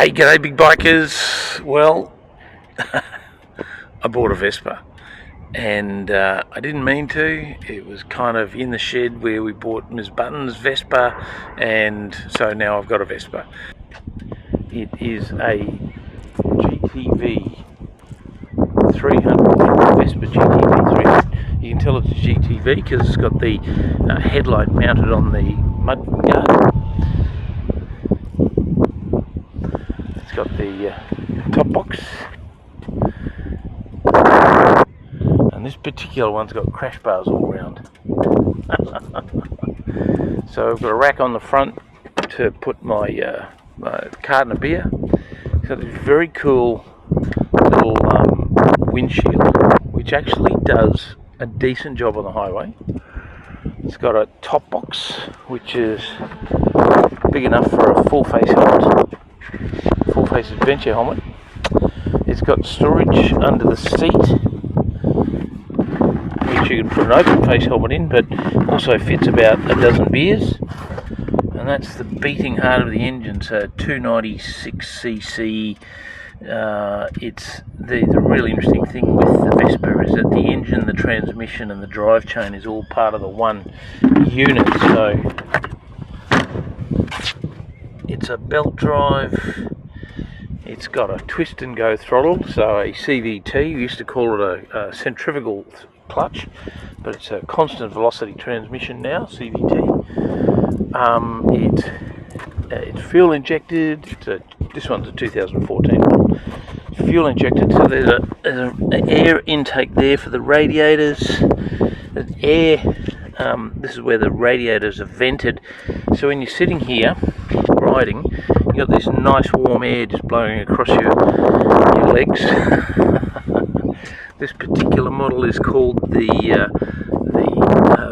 Hey, g'day big bikers. Well, I bought a Vespa and I didn't mean to. It was kind of in the shed where we bought Ms. Button's Vespa, and so now I've got a Vespa. It is a GTV 300, Vespa GTV 300. You can tell it's a GTV because it's got the headlight mounted on the mudguard. Got the top box, and this particular one's got crash bars all around. So I've got a rack on the front to put my carton of beer. It's got this very cool little windshield, which actually does a decent job on the highway. It's got a top box which is big enough for a full face helmet. Full face adventure helmet. It's got storage under the seat, which you can put an open face helmet in, but also fits about a dozen beers. And that's the beating heart of the engine, so 296cc. It's the really interesting thing with the Vespa is that the engine, the transmission and the drive chain is all part of the one unit. So it's a belt drive. It's got a twist and go throttle, so a CVT. We used to call it a centrifugal clutch, but it's a constant velocity transmission now, CVT. It's fuel injected. This one's a 2014 model. Fuel injected, so there's an air intake there for the radiators. There's air. This is where the radiators are vented. So when you're sitting here riding, you got this nice warm air just blowing across your legs. This particular model is called the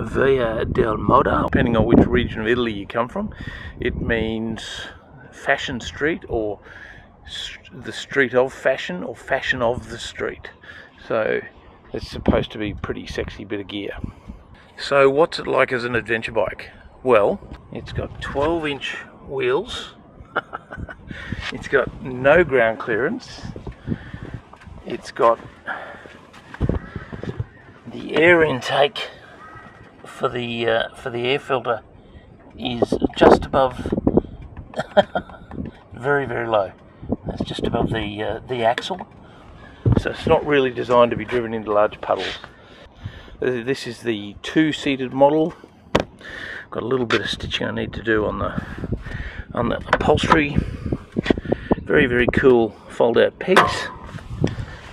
Via del Moda. Depending on which region of Italy you come from, it means fashion street, or the street of fashion, or fashion of the street. So it's supposed to be a pretty sexy bit of gear. So what's it like as an adventure bike? Well, it's got 12-inch wheels. It's got no ground clearance. It's got the air intake for the air filter is just above, very low. That's just above the axle. So it's not really designed to be driven into large puddles. This is the two-seated model. Got a little bit of stitching I need to do on the upholstery. Very cool fold-out pegs.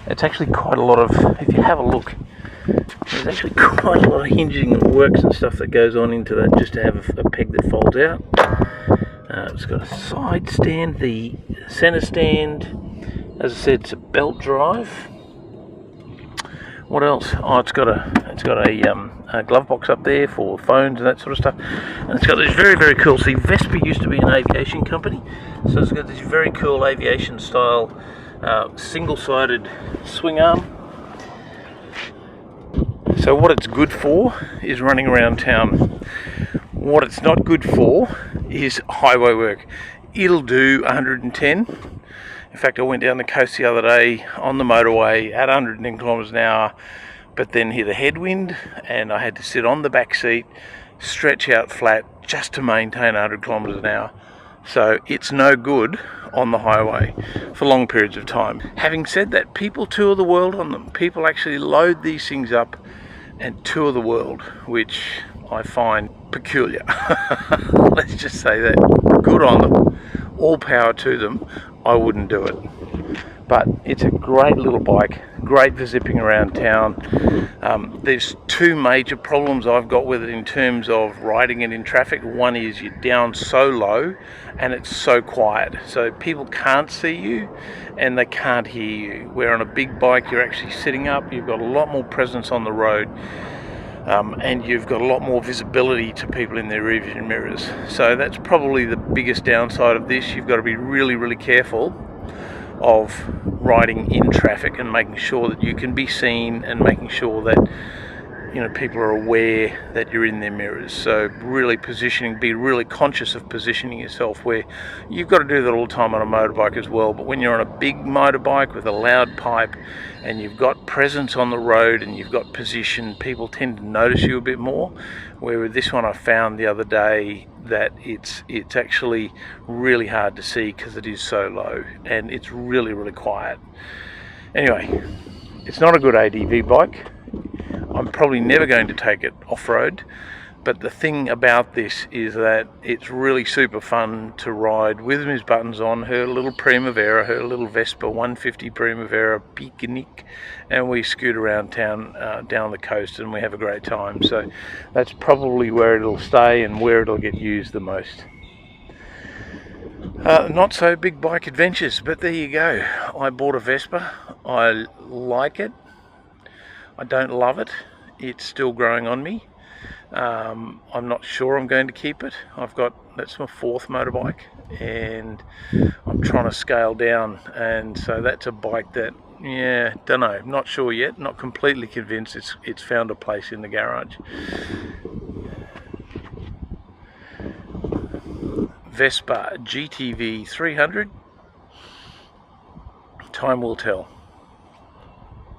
It's actually quite a lot of, if you have a look, there's actually quite a lot of hinging and works and stuff that goes on into that just to have a peg that folds out. It's got a side stand, the center stand. As I said, it's a belt drive. What else? Oh, it's got a glove box up there for phones and that sort of stuff. And it's got this very cool. See, Vespa used to be an aviation company, so it's got this very cool aviation style single-sided swing arm. So what it's good for is running around town. What it's not good for is highway work. It'll do 110. In fact, I went down the coast the other day on the motorway at 110 kilometres an hour, but then hit a headwind and I had to sit on the back seat, stretch out flat just to maintain 100 kilometres an hour. So it's no good on the highway for long periods of time. Having said that, people tour the world on them. People actually load these things up and tour the world, which I find peculiar. Let's just say that. Good on them. All power to them. I wouldn't do it. But it's a great little bike, great for zipping around town. There's two major problems I've got with it in terms of riding it in traffic. One is you're down so low and it's so quiet, so people can't see you and they can't hear you. Where on a big bike you're actually sitting up, you've got a lot more presence on the road, and you've got a lot more visibility to people in their rear vision mirrors. So that's probably the biggest downside of this. You've got to be really careful of riding in traffic and making sure that you can be seen and making sure that you know, people are aware that you're in their mirrors. So really positioning, be really conscious of positioning yourself, where you've got to do that all the time on a motorbike as well, but when you're on a big motorbike with a loud pipe and you've got presence on the road and you've got position, people tend to notice you a bit more. Where with this one, I found the other day that it's actually really hard to see because it is so low and it's really quiet. Anyway, it's not a good ADV bike. I'm probably never going to take it off-road, but the thing about this is that it's really super fun to ride with Ms. Buttons on her little Primavera, her little Vespa 150 Primavera Picnic, and we scoot around town, down the coast, and we have a great time. So that's probably where it'll stay and where it'll get used the most. Not so big bike adventures, but there you go. I bought a Vespa. I like it. I don't love it. It's still growing on me. I'm not sure I'm going to keep it. That's my 4th motorbike, and I'm trying to scale down, and so that's a bike that, yeah, don't know, not sure yet, not completely convinced it's found a place in the garage. Vespa GTV 300. Time will tell.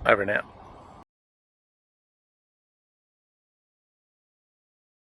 Over and out.